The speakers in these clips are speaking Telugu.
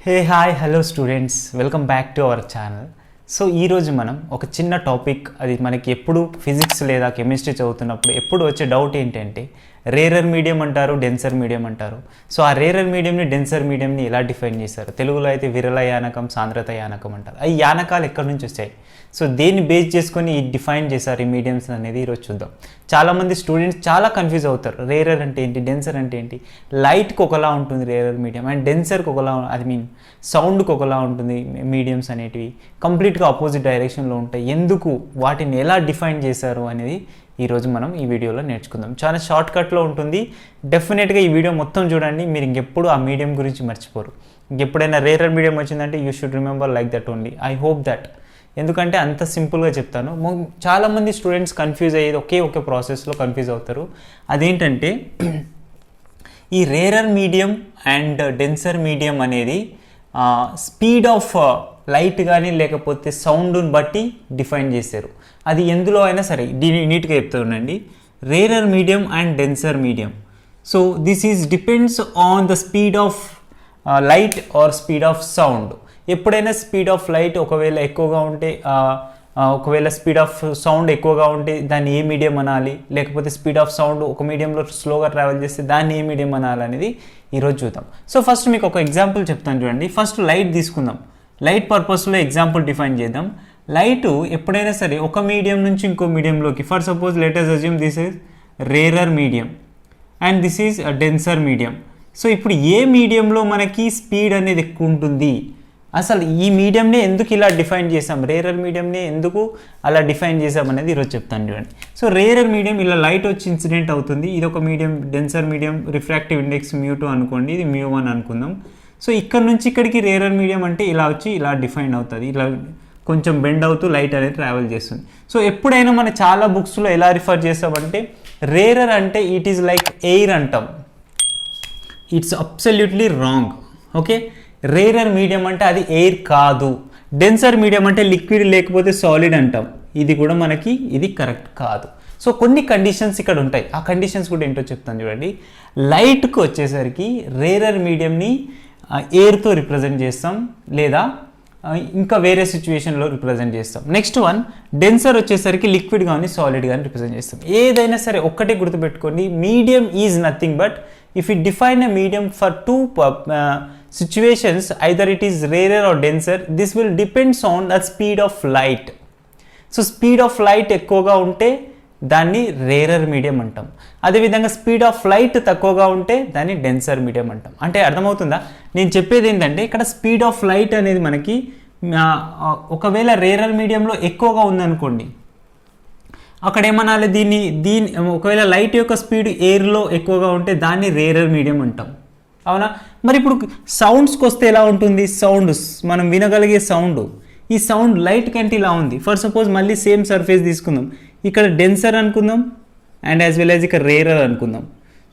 Hey hi hello students, welcome back to our channel. So ఈరోజు మనం ఒక చిన్న టాపిక్, అది మనకి ఎప్పుడు ఫిజిక్స్ లేదా కెమిస్ట్రీ చదువుతున్నప్పుడు ఎప్పుడు వచ్చే డౌట్ ఏంటంటే రేరర్ మీడియం అంటారు, డెన్సర్ మీడియం అంటారు. సో ఆ రేరర్ మీడియంని, డెన్సర్ మీడియంని ఎలా డిఫైన్ చేశారు? తెలుగులో అయితే విరల యానకం, సాంద్రత యానకం అంటారు. ఈ యానకాలు ఎక్కడి నుంచి వచ్చాయి? సో దేన్ని బేస్ చేసుకొని డిఫైన్ చేశారు ఈ మీడియంస్ అనేది ఈరోజు చూద్దాం. చాలామంది స్టూడెంట్స్ చాలా కన్ఫ్యూజ్ అవుతారు. రేరర్ అంటే ఏంటి, డెన్సర్ అంటే ఏంటి? లైట్కి ఒకలా ఉంటుంది రేరర్ మీడియం, అండ్ డెన్సర్కి ఒకలా, సౌండ్కి ఒకలా ఉంటుంది. మీడియంస్ అనేటివి కంప్లీట్గా ఆపోజిట్ డైరెక్షన్లో ఉంటాయి. ఎందుకు, వాటిని ఎలా డిఫైన్ చేశారు అనేది ఈరోజు మనం ఈ వీడియోలో నేర్చుకుందాం. చాలా షార్ట్ కట్లో ఉంటుంది. డెఫినెట్గా ఈ వీడియో మొత్తం చూడండి, మీరు ఇంకెప్పుడు ఆ మీడియం గురించి మర్చిపోరు. ఇంకెప్పుడైనా రేరర్ మీడియం వచ్చిందంటే you should remember like that only. I hope that. ఎందుకంటే అంత సింపుల్గా చెప్తాను. చాలామంది స్టూడెంట్స్ కన్ఫ్యూజ్ అయ్యేది ఒకే ప్రాసెస్లో కన్ఫ్యూజ్ అవుతారు. అదేంటంటే ఈ rarer medium and denser medium అనేది స్పీడ్ ఆఫ్ లైట్ కానీ లేకపోతే సౌండ్ని బట్టి డిఫైన్ చేశారు. అది ఎందులో అయినా సరే, దీన్ని నీట్గా చెప్తూ ఉండండి. Rarer medium and denser medium. So this is depends on the speed of light or speed of sound. ఎప్పుడైనా స్పీడ్ ఆఫ్ లైట్ ఒకవేళ ఎక్కువగా ఉంటే, ఒకవేళ స్పీడ్ ఆఫ్ సౌండ్ ఎక్కువగా ఉంటే దాన్ని ఏ మీడియం అనాలి, లేకపోతే స్పీడ్ ఆఫ్ సౌండ్ ఒక మీడియంలో స్లోగా ట్రావెల్ చేస్తే దాన్ని ఏ మీడియం అనాలి అనేది ఈరోజు చూద్దాం. సో ఫస్ట్ మీకు ఒక ఎగ్జాంపుల్ చెప్తాను చూడండి. ఫస్ట్ లైట్ తీసుకుందాం. లైట్ పర్పస్లో ఎగ్జాంపుల్ డిఫైన్ చేద్దాం. లైట్ ఎప్పుడైనా సరే ఒక మీడియం నుంచి ఇంకో మీడియంలోకి, for suppose let us assume this is rarer medium and this is denser medium. So ఇప్పుడు ఏ మీడియంలో మనకి స్పీడ్ అనేది ఎక్కువ ఉంటుంది? అసలు ఈ మీడియంనే ఎందుకు ఇలా డిఫైన్ చేసాం, రేరర్ మీడియంనే ఎందుకు అలా డిఫైన్ చేసాం అనేది ఈరోజు చెప్తాను చూడండి. సో రేరర్ మీడియం ఇలా లైట్ వచ్చి ఇన్సిడెంట్ అవుతుంది. ఇది ఒక medium. Denser medium refractive index μ2 అనుకోండి, ఇది μ1 అనుకుందాం. సో ఇక్కడ నుంచి ఇక్కడికి రేరర్ మీడియం అంటే ఇలా వచ్చి ఇలా డిఫైన్ అవుతుంది. ఇలా కొంచెం బెండ్ అవుతూ లైట్ అనేది ట్రావెల్ చేస్తుంది. సో ఎప్పుడైనా మన చాలా బుక్స్లో ఎలా రిఫర్ చేస్తామంటే రేరర్ అంటే ఇట్ ఈస్ లైక్ ఎయిర్ అంటాం. It's absolutely wrong. Okay, rarer medium అంటే అది ఎయిర్ కాదు. డెన్సర్ మీడియం అంటే లిక్విడ్ లేకపోతే సాలిడ్ అంటాం. ఇది కూడా మనకి ఇది కరెక్ట్ కాదు. సో కొన్ని కండిషన్స్ ఇక్కడ ఉంటాయి. ఆ కండిషన్స్ కూడా ఏంటో చెప్తాను చూడండి. లైట్కి వచ్చేసరికి రేరర్ మీడియంని ఎయిర్తో రిప్రజెంట్ చేస్తాం, లేదా ఇంకా వేరే సిచ్యువేషన్లో రిప్రజెంట్ చేస్తాం. నెక్స్ట్ వన్, డెన్సర్ వచ్చేసరికి లిక్విడ్ కానీ సాలిడ్ కానీ రిప్రజెంట్ చేస్తాం. ఏదైనా సరే ఒక్కటే గుర్తుపెట్టుకోండి, medium is nothing but if you define a medium for two situations, either it is rarer or denser, this will depends on the speed of light. So speed of light ఎక్కువగా ఉంటే దాన్ని రేరర్ మీడియం అంటాం. అదేవిధంగా స్పీడ్ ఆఫ్ లైట్ తక్కువగా ఉంటే దాన్ని డెన్సర్ మీడియం అంటాం. అంటే అర్థమవుతుందా? నేను చెప్పేది ఏంటంటే ఇక్కడ స్పీడ్ ఆఫ్ లైట్ అనేది మనకి ఒకవేళ రేరర్ మీడియంలో ఎక్కువగా ఉందనుకోండి, అక్కడ ఏమనాలి, దీన్ని ఒకవేళ లైట్ యొక్క స్పీడ్ ఎయిర్లో ఎక్కువగా ఉంటే దాన్ని రేరర్ మీడియం అంటాం. అవునా? మరి ఇప్పుడు సౌండ్స్కి వస్తే ఎలా ఉంటుంది? సౌండ్ మనం వినగలిగే సౌండ్, ఈ సౌండ్ లైట్ కంటే ఇలా ఉంది. ఫర్ సపోజ్ మళ్ళీ సేమ్ సర్ఫేస్ తీసుకుందాం. ఇక్కడ డెన్సర్ అనుకుందాం అండ్ యాజ్ వెల్ యాజ్ ఇక్కడ రేరర్ అనుకుందాం.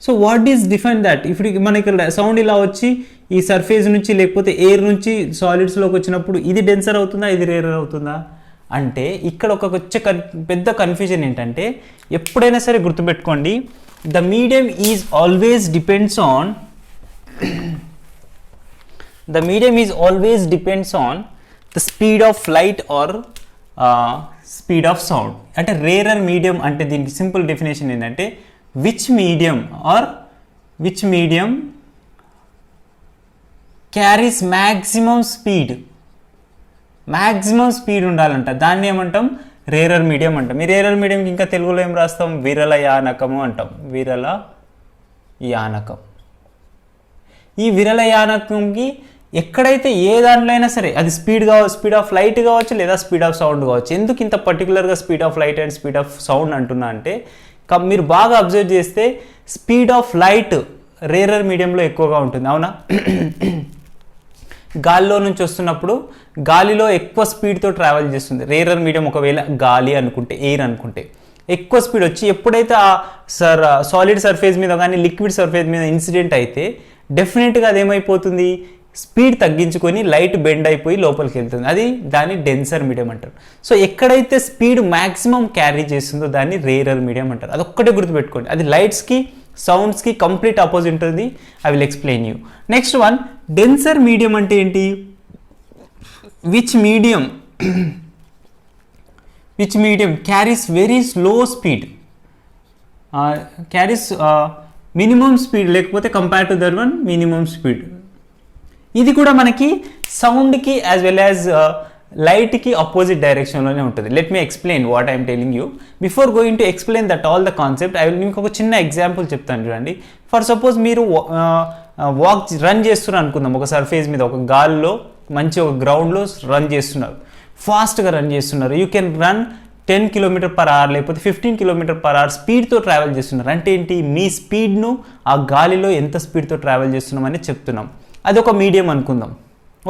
So what is define that? ఇప్పుడు మన ఇక్కడ సౌండ్ ఇలా వచ్చి ఈ సర్ఫేస్ నుంచి లేకపోతే ఎయిర్ నుంచి సాలిడ్స్లోకి వచ్చినప్పుడు ఇది డెన్సర్ అవుతుందా, ఇది రేరర్ అవుతుందా? అంటే ఇక్కడ ఒక పెద్ద కన్ఫ్యూజన్ ఏంటంటే, ఎప్పుడైనా సరే గుర్తుపెట్టుకోండి, the medium is always depends on the speed of light or speed of sound. అంటే రేరర్ మీడియం అంటే దీనికి సింపుల్ డెఫినేషన్ ఏంటంటే which medium carries maximum speed ఉండాలంట. దాన్ని ఏమంటాం? రేరర్ మీడియం అంటాం. ఈ రేరర్ మీడియంకి ఇంకా తెలుగులో ఏం రాస్తాం? విరల యానకము అంటాం. విరల యానకం. ఈ విరల యానకంకి ఎక్కడైతే ఏ దాంట్లో అయినా సరే అది స్పీడ్ ఆఫ్ లైట్ కావచ్చు లేదా స్పీడ్ ఆఫ్ సౌండ్ కావచ్చు. ఎందుకు ఇంత పర్టికులర్గా speed of light and speed of sound అంటున్నా అంటే, మీరు బాగా అబ్జర్వ్ చేస్తే స్పీడ్ ఆఫ్ లైట్ రేరర్ మీడియంలో ఎక్కువగా ఉంటుంది. అవునా? గాలిలో నుంచి వస్తున్నప్పుడు గాలిలో ఎక్కువ స్పీడ్తో ట్రావెల్ చేస్తుంది రేరర్ మీడియం. ఒకవేళ గాలి అనుకుంటే, ఎయిర్ అనుకుంటే ఎక్కువ స్పీడ్ వచ్చి ఎప్పుడైతే ఆ సాలిడ్ సర్ఫేస్ మీద కానీ లిక్విడ్ సర్ఫేస్ మీద ఇన్సిడెంట్ అయితే డెఫినెట్గా అదేమైపోతుంది, స్పీడ్ తగ్గించుకొని లైట్ బెండ్ అయిపోయి లోపలికి వెళ్తుంది. అది దాన్ని డెన్సర్ మీడియం అంటారు. సో ఎక్కడైతే స్పీడ్ మ్యాక్సిమం క్యారీ చేస్తుందో దాన్ని రేరర్ మీడియం అంటారు. అదొక్కటే గుర్తుపెట్టుకోండి. అది లైట్స్కి సౌండ్స్కి కంప్లీట్ ఆపోజిట్ ఉంటుంది. I will explain you. Next one, denser medium అంటే ఏంటి? Which medium carries very slow speed, carries minimum speed, లేకపోతే compare to that one minimum speed. ఇది కూడా మనకి సౌండ్కి యాజ్ వెల్ యాజ్ లైట్కి అపోజిట్ డైరెక్షన్లోనే ఉంటుంది. Let me explain what I'm telling you. Before going to explain that all the concept, I will మీకు ఒక చిన్న ఎగ్జాంపుల్ చెప్తాను చూడండి. ఫర్ సపోజ్ మీరు రన్ చేస్తున్నారు అనుకుందాం, ఒక సర్ఫేస్ మీద, ఒక గాల్లో మంచి ఒక గ్రౌండ్లో రన్ చేస్తున్నారు, ఫాస్ట్గా రన్ చేస్తున్నారు. యూ కెన్ రన్ 10 km/h లేకపోతే 15 km/h స్పీడ్తో ట్రావెల్ చేస్తున్నారు. అంటే ఏంటి? మీ స్పీడ్ను ఆ గాలిలో ఎంత స్పీడ్తో ట్రావెల్ చేస్తున్నామని చెప్తున్నాం. అది ఒక మీడియం అనుకుందాం,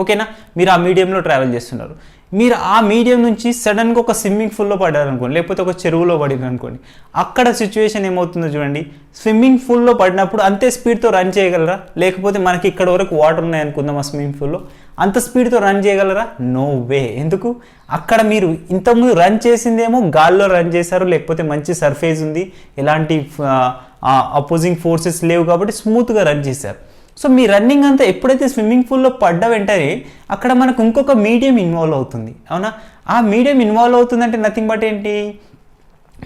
ఓకేనా? మీరు ఆ మీడియంలో ట్రావెల్ చేస్తున్నారు. మీరు ఆ మీడియం నుంచి సడన్గా ఒక స్విమ్మింగ్ పూల్లో పడ్డారు అనుకోండి, లేకపోతే ఒక చెరువులో పడినారు అనుకోండి. అక్కడ సిచ్యువేషన్ ఏమవుతుందో చూడండి. స్విమ్మింగ్ పూల్లో పడినప్పుడు అంతే స్పీడ్తో రన్ చేయగలరా? లేకపోతే మనకి ఇక్కడ వరకు వాటర్ ఉన్నాయి అనుకుందాం ఆ స్విమ్మింగ్ పూల్లో, అంత స్పీడ్తో రన్ చేయగలరా? No way. ఎందుకు? అక్కడ మీరు ఇంతకుముందు రన్ చేసిందేమో గాల్లో రన్ చేశారు, లేకపోతే మంచి సర్ఫేస్ ఉంది, ఎలాంటి అపోజింగ్ ఫోర్సెస్ లేవు కాబట్టి స్మూత్గా రన్ చేశారు. సో మీ రన్నింగ్ అంతా ఎప్పుడైతే స్విమ్మింగ్ పూల్లో పడ్డ వెంటనే అక్కడ మనకు ఇంకొక మీడియం ఇన్వాల్వ్ అవుతుంది, అవునా? ఆ మీడియం ఇన్వాల్వ్ అవుతుందంటే నథింగ్ బట్ ఏంటి?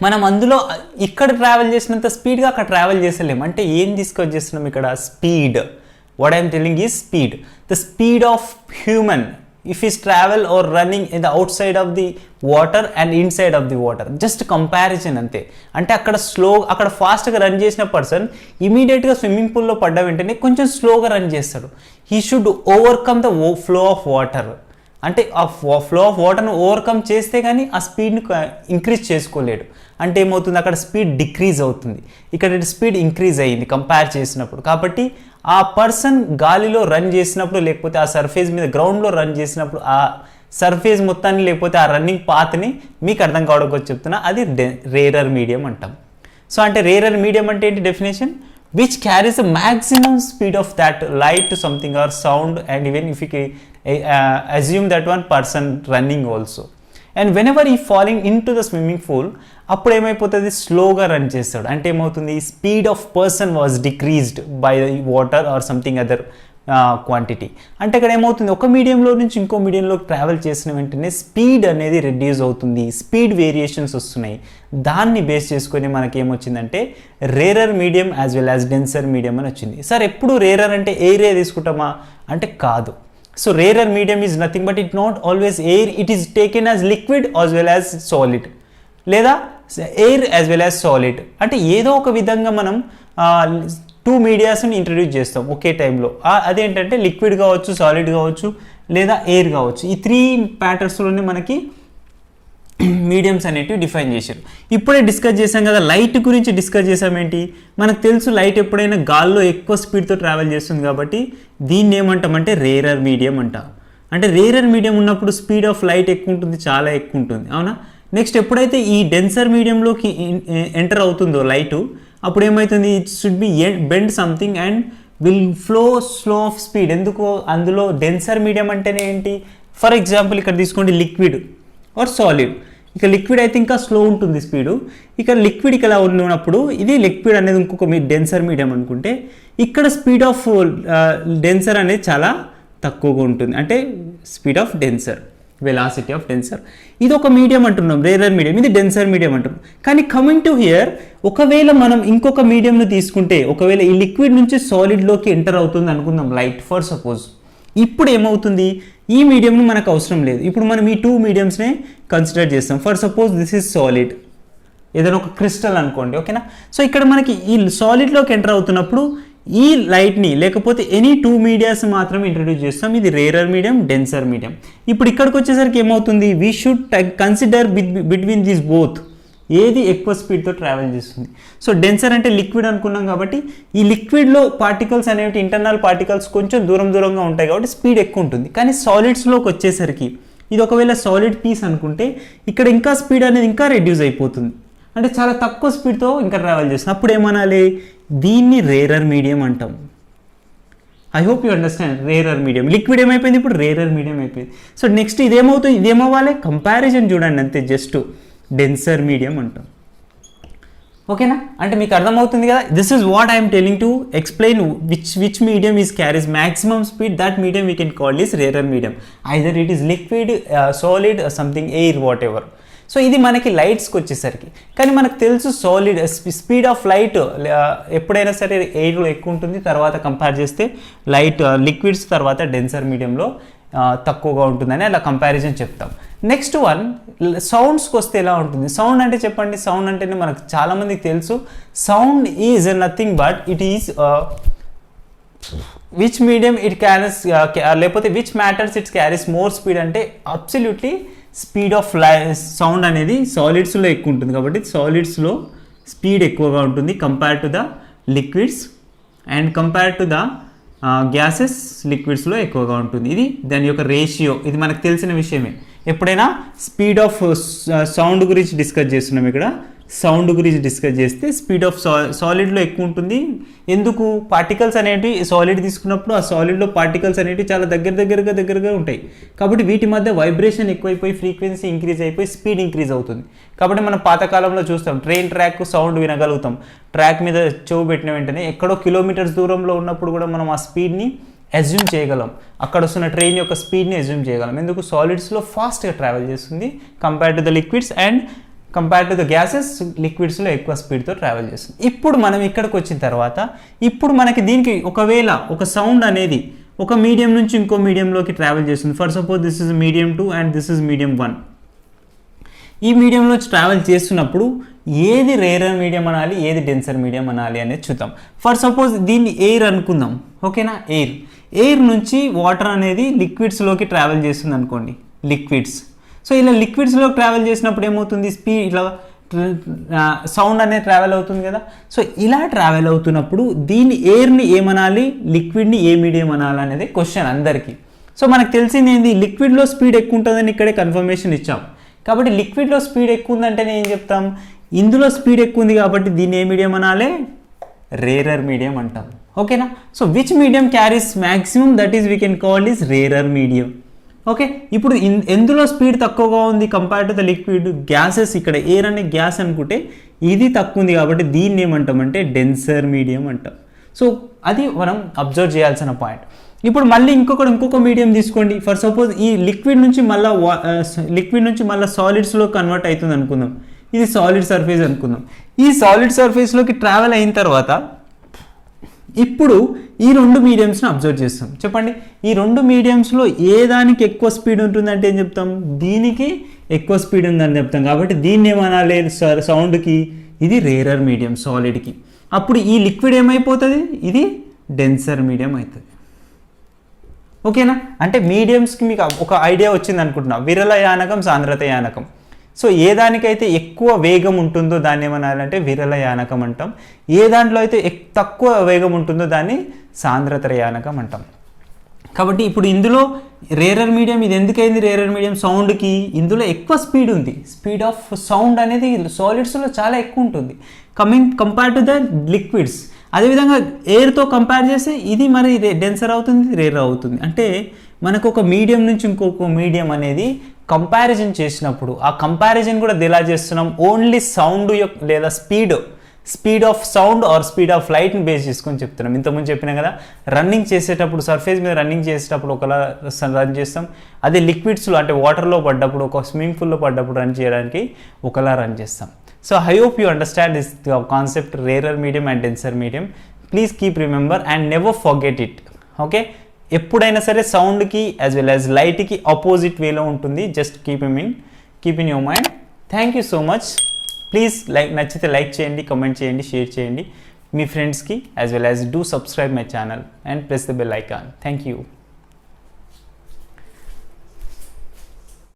మనం అందులో ఇక్కడ ట్రావెల్ చేసినంత స్పీడ్గా అక్కడ ట్రావెల్ చేసలేము. అంటే ఏం తీసుకొచ్చేస్తున్నాం ఇక్కడ? Speed. What I'm telling is speed. The speed of human if is travel or running in the outside of the water and inside of the water, just comparison అంతే. అంటే అక్కడ అక్కడ ఫాస్ట్గా రన్ చేసిన పర్సన్ ఇమీడియట్గా స్విమ్మింగ్ పూల్లో పడ్డ వెంటనే కొంచెం స్లోగా రన్ చేస్తాడు. He should overcome the flow of water. అంటే ఆ ఫ్లో ఆఫ్ వాటర్ను ఓవర్కమ్ చేస్తే కానీ ఆ స్పీడ్ని ఇంక్రీజ్ చేసుకోలేడు. అంటే ఏమవుతుంది? అక్కడ స్పీడ్ డిక్రీజ్ అవుతుంది, ఇక్కడ స్పీడ్ ఇంక్రీజ్ అయ్యింది కంపేర్ చేసినప్పుడు. కాబట్టి ఆ పర్సన్ గాలిలో రన్ చేసినప్పుడు, లేకపోతే ఆ సర్ఫేస్ మీద గ్రౌండ్లో రన్ చేసినప్పుడు, ఆ సర్ఫేస్ మొత్తాన్ని లేకపోతే ఆ రన్నింగ్ పాత్ని మీకు అర్థం కావడానికి చెప్తున్నా, అది రేరర్ మీడియం అంటాం. సో అంటే రేరర్ మీడియం అంటే ఏంటి definition? which carries the maximum speed of that light to something or sound, and even if you assume that one person running also, and whenever he falling into the swimming pool, అప్పుడు ఏమైపోతుంది? స్లోగా రన్ చేస్తాడు. అంటే ఏమవుతుంది? Speed of person was decreased by water or something other quantity. అంటే ఇక్కడ ఏమవుతుంది? ఒక మీడియంలో నుంచి ఇంకో మీడియంలోకి ట్రావెల్ చేసిన వెంటనే స్పీడ్ అనేది రెడ్యూస్ అవుతుంది, స్పీడ్ వేరియేషన్స్ వస్తున్నాయి. దాన్ని బేస్ చేసుకొని మనకి ఏమొచ్చిందంటే rarer medium as well as denser medium అని వచ్చింది. సార్ ఎప్పుడు రేరర్ అంటే ఎయిరే తీసుకుంటామా అంటే కాదు. So rarer medium is nothing but it not always air, it is taken as liquid as well as solid, లేదా air as well as solid. అంటే ఏదో ఒక విధంగా మనం 2 మీడియాస్ని ఇంట్రడ్యూస్ చేస్తాం ఒకే టైంలో. అదేంటంటే లిక్విడ్ కావచ్చు, సాలిడ్ కావచ్చు, లేదా ఎయిర్ కావచ్చు. ఈ 3 ప్యాటర్న్స్లోనే మనకి మీడియంస్ అనేటివి డిఫైన్ చేశారు. ఇప్పుడే డిస్కస్ చేసాం కదా, లైట్ గురించి డిస్కస్ చేసామేంటి? మనకు తెలుసు లైట్ ఎప్పుడైనా గాల్లో ఎక్కువ స్పీడ్తో ట్రావెల్ చేస్తుంది కాబట్టి దీన్ని ఏమంటామంటే రేరర్ మీడియం అంటాం. అంటే రేరర్ మీడియం ఉన్నప్పుడు స్పీడ్ ఆఫ్ లైట్ ఎక్కువ ఉంటుంది, చాలా ఎక్కువ ఉంటుంది, అవునా? నెక్స్ట్ ఎప్పుడైతే ఈ డెన్సర్ మీడియంలోకి ఎంటర్ అవుతుందో లైటు, అప్పుడు ఏమవుతుంది? It should be bend something and will flow slow of speed. ఎందుకు? అందులో డెన్సర్ మీడియం అంటేనే ఏంటి? ఫర్ ఎగ్జాంపుల్ ఇక్కడ తీసుకోండి, లిక్విడ్ ఆర్ సాలిడ్. ఇక లిక్విడ్ అయితే ఇంకా స్లో ఉంటుంది స్పీడు. ఇక లిక్విడ్ ఇక్కడ ఉన్నప్పుడు ఇది లిక్విడ్ అనేది ఇంకొక డెన్సర్ మీడియం అనుకుంటే, ఇక్కడ స్పీడ్ ఆఫ్ డెన్సర్ అనేది చాలా తక్కువగా ఉంటుంది. అంటే speed of denser, velocity of denser. ఇది ఒక మీడియం అంటున్నాం, రేరర్ మీడియం. ఇది డెన్సర్ మీడియం అంటున్నాం. కానీ కమింగ్ టు హియర్, ఒకవేళ మనం ఇంకొక మీడియంను తీసుకుంటే, ఒకవేళ ఈ లిక్విడ్ నుంచి సాలిడ్లోకి ఎంటర్ అవుతుంది అనుకుందాం లైట్, ఫర్ సపోజ్. ఇప్పుడు ఏమవుతుంది? ఈ మీడియంను మనకు అవసరం లేదు. ఇప్పుడు మనం ఈ 2 మీడియంస్నే కన్సిడర్ చేస్తాం. For suppose this is solid, ఏదైనా ఒక క్రిస్టల్ అనుకోండి, ఓకేనా? సో ఇక్కడ మనకి ఈ సాలిడ్లోకి ఎంటర్ అవుతున్నప్పుడు ఈ లైట్ని లేకపోతే ఎనీ 2 మీడియాస్ మాత్రమే ఇంట్రడ్యూస్ చేస్తాం. ఇది రేరర్ మీడియం, డెన్సర్ మీడియం. ఇప్పుడు ఇక్కడికి వచ్చేసరికి ఏమవుతుంది? We should consider between these both, ఏది ఎక్కువ స్పీడ్తో ట్రావెల్ చేస్తుంది. సో డెన్సర్ అంటే లిక్విడ్ అనుకున్నాం కాబట్టి ఈ లిక్విడ్లో పార్టికల్స్ అనేవి, ఇంటర్నల్ పార్టికల్స్ కొంచెం దూరంగా ఉంటాయి కాబట్టి స్పీడ్ ఎక్కువ ఉంటుంది. కానీ సాలిడ్స్లోకి వచ్చేసరికి ఇది ఒకవేళ సాలిడ్ పీస్ అనుకుంటే ఇక్కడ ఇంకా స్పీడ్ అనేది ఇంకా రెడ్యూస్ అయిపోతుంది. అంటే చాలా తక్కువ స్పీడ్తో ఇంకా ట్రావెల్ చేస్తుంది. అప్పుడు ఏమనాలి? దీన్ని రేరర్ మీడియం అంటాం. I hope you understand. Rarer medium, liquid ఏమైపోయింది, ఇప్పుడు రేరర్ మీడియం అయిపోయింది. సో నెక్స్ట్ ఇదేమవుతుంది? ఇదేమవ్వాలి? కంపారిజన్ చూడండి అంతే, జస్ట్ డెన్సర్ మీడియం అంటాం. ఓకేనా, అంటే మీకు అర్థమవుతుంది కదా. This is what I'm telling to explain which medium is carries maximum speed. That medium we can call is rarer medium. Either it is liquid, solid, something air, what ever. So ఇది మనకి లైట్స్కి వచ్చేసరికి. కానీ మనకు తెలుసు సాలిడ్ స్పీడ్ ఆఫ్ లైట్ ఎప్పుడైనా సరే ఎయిర్లో ఎక్కువ ఉంటుంది, తర్వాత కంపేర్ చేస్తే లైట్ లిక్విడ్స్ తర్వాత డెన్సర్ మీడియంలో తక్కువగా ఉంటుందని అలా కంపారిజన్ చెప్తాం. నెక్స్ట్ వన్ సౌండ్స్కి వస్తే ఎలా ఉంటుంది. సౌండ్ అంటే చెప్పండి, సౌండ్ అంటేనే మనకు చాలామందికి తెలుసు. Sound is nothing but it is which medium it carries, లేకపోతే which matters it's carries more speed అంటే అబ్సల్యూట్లీ స్పీడ్ ఆఫ్ సౌండ్ అనేది సాలిడ్స్లో ఎక్కువ ఉంటుంది. కాబట్టి సాలిడ్స్లో స్పీడ్ ఎక్కువగా ఉంటుంది compare to the liquids and compare to the gases లిక్విడ్స్లో ఎక్కువగా ఉంటుంది. ఇది దాని యొక్క రేషియో, ఇది మనకు తెలిసిన విషయమే. ఎప్పుడైనా స్పీడ్ ఆఫ్ సౌండ్ గురించి డిస్కస్ చేస్తున్నాం, ఇక్కడ సౌండ్ గురించి డిస్కస్ చేస్తే స్పీడ్ ఆఫ్ సాలిడ్లో ఎక్కువ ఉంటుంది. ఎందుకు? పార్టికల్స్ అనేవి సాలిడ్ తీసుకున్నప్పుడు ఆ సాలిడ్లో పార్టికల్స్ అనేవి చాలా దగ్గరగా ఉంటాయి. కాబట్టి వీటి మధ్య వైబ్రేషన్ ఎక్కువైపోయి ఫ్రీక్వెన్సీ ఇంక్రీజ్ అయిపోయి స్పీడ్ ఇంక్రీజ్ అవుతుంది. కాబట్టి మనం పాతకాలంలో చూస్తాం, ట్రైన్ ట్రాక్ సౌండ్ వినగలుగుతాం. ట్రాక్ మీద చెవు పెట్టిన వెంటనే ఎక్కడో కిలోమీటర్స్ దూరంలో ఉన్నప్పుడు కూడా మనం ఆ స్పీడ్ని అజ్యూమ్ చేయగలం. అక్కడ వస్తున్న ట్రైన్ యొక్క స్పీడ్ని అజ్యూమ్ చేయగలం. ఎందుకు? సాలిడ్స్లో ఫాస్ట్గా ట్రావెల్ చేస్తుంది compare to the liquids and compare to the gases లిక్విడ్స్లో ఎక్కువ స్పీడ్తో ట్రావెల్ చేస్తుంది. ఇప్పుడు మనం ఇక్కడికి వచ్చిన తర్వాత ఇప్పుడు మనకి దీనికి ఒకవేళ ఒక సౌండ్ అనేది ఒక మీడియం నుంచి ఇంకో మీడియంలోకి ట్రావెల్ చేస్తుంది. For suppose this is medium 2 and this is medium 1. ఈ మీడియంలో ట్రావెల్ చేస్తున్నప్పుడు ఏది రేరర్ మీడియం అనాలి, ఏది డెన్సర్ మీడియం అనాలి అనేది చూద్దాం. ఫర్ సపోజ్ దీన్ని ఎయిర్ అనుకుందాం, ఓకేనా. ఎయిర్ నుంచి వాటర్ అనేది లిక్విడ్స్లోకి ట్రావెల్ చేస్తుంది అనుకోండి, లిక్విడ్స్. సో ఇలా లిక్విడ్స్లోకి ట్రావెల్ చేసినప్పుడు ఏమవుతుంది, స్పీడ్ ఇట్లా సౌండ్ అనేది ట్రావెల్ అవుతుంది కదా. సో ఇలా ట్రావెల్ అవుతున్నప్పుడు దీన్ని ఎయిర్ని ఏమనాలి, లిక్విడ్ని ఏ మీడియం అనాలి అనేది క్వశ్చన్ అందరికీ. సో మనకు తెలిసింది ఏంది, లిక్విడ్లో స్పీడ్ ఎక్కువ ఉంటుందని ఇక్కడే కన్ఫర్మేషన్ ఇచ్చాం. కాబట్టి లిక్విడ్లో స్పీడ్ ఎక్కువ ఉందంటేనే ఏం చెప్తాం, ఇందులో స్పీడ్ ఎక్కువ ఉంది కాబట్టి దీన్ని ఏ మీడియం అనాలి, రేరర్ మీడియం అంటాం. ఓకేనా. So which medium carries maximum, that is we can call is rarer medium. Okay. ఇప్పుడు ఎందులో స్పీడ్ తక్కువగా ఉంది compare to the liquid, gases. ఇక్కడ ఎయిర్ అనే గ్యాస్ అనుకుంటే ఇది తక్కువ ఉంది కాబట్టి దీన్ని ఏమంటామంటే డెన్సర్ మీడియం అంటాం. సో అది మనం అబ్జర్వ్ చేయాల్సిన పాయింట్. ఇప్పుడు మళ్ళీ ఇంకొక మీడియం తీసుకోండి. ఫర్ సపోజ్ ఈ లిక్విడ్ నుంచి మళ్ళీ సాలిడ్స్లో కన్వర్ట్ అవుతుంది అనుకుందాం. ఇది సాలిడ్ సర్ఫేస్ అనుకుందాం. ఈ సాలిడ్ సర్ఫేస్లోకి ట్రావెల్ అయిన తర్వాత ఇప్పుడు ఈ రెండు మీడియంస్ని అబ్జర్వ్ చేస్తాం. చెప్పండి, ఈ రెండు మీడియంస్లో ఏ దానికి ఎక్కువ స్పీడ్ ఉంటుందంటే ఏం చెప్తాం, దీనికి ఎక్కువ స్పీడ్ ఉందని చెప్తాం. కాబట్టి దీన్ని ఏమనాలి, సౌండ్కి ఇది రేరర్ మీడియం, సాలిడ్కి. అప్పుడు ఈ లిక్విడ్ ఏమైపోతుంది, ఇది డెన్సర్ మీడియం అవుతుంది. ఓకేనా. అంటే మీడియంస్కి మీకు ఒక ఐడియా వచ్చింది అనుకుంటున్నా. విరల యానకం, సాంద్రత యానకం. సో ఏ దానికైతే ఎక్కువ వేగం ఉంటుందో దాన్ని ఏమనాలంటే విరల యానకం అంటాం. ఏ దాంట్లో అయితే తక్కువ వేగం ఉంటుందో దాన్ని సాంద్రత యానకం అంటాం. కాబట్టి ఇప్పుడు ఇందులో రేరర్ మీడియం, ఇది ఎందుకైంది రేరర్ మీడియం, సౌండ్కి ఇందులో ఎక్కువ స్పీడ్ ఉంది. స్పీడ్ ఆఫ్ సౌండ్ అనేది సాలిడ్స్లో చాలా ఎక్కువ ఉంటుంది కంపేర్ టు ద లిక్విడ్స్. అదేవిధంగా ఎయిర్తో కంపేర్ చేస్తే ఇది మరి డెన్సర్ అవుతుంది, రేరర్ అవుతుంది. అంటే మనకు ఒక మీడియం నుంచి ఇంకొక మీడియం అనేది కంపారిజన్ చేసినప్పుడు ఆ కంపారిజన్ కూడా ఎలా చేస్తున్నాం, ఓన్లీ సౌండ్ లేదా speed of sound or speed of లైట్ని బేస్ చేసుకొని చెప్తున్నాం. ఇంతకుముందు చెప్పినా కదా, రన్నింగ్ చేసేటప్పుడు సర్ఫేస్ మీద రన్నింగ్ చేసేటప్పుడు ఒకలా రన్ చేస్తాం. అదే లిక్విడ్స్లో అంటే వాటర్లో పడ్డప్పుడు, ఒక స్విమ్మింగ్ పూల్లో పడ్డప్పుడు రన్ చేయడానికి ఒకలా రన్ చేస్తాం. So I hope you understand this concept, rarer medium and denser medium. Please keep remember and never forget it. Okay. ఎప్పుడైనా సరే సౌండ్కి యాజ్ వెల్ యాజ్ లైట్కి ఆపోజిట్ వేలో ఉంటుంది. Just keep in your mind. Thank you so much. Please నచ్చితే లైక్ చేయండి, కమెంట్ చేయండి, షేర్ చేయండి మీ ఫ్రెండ్స్కి, as well as do subscribe my channel and press the bell icon. Thank you.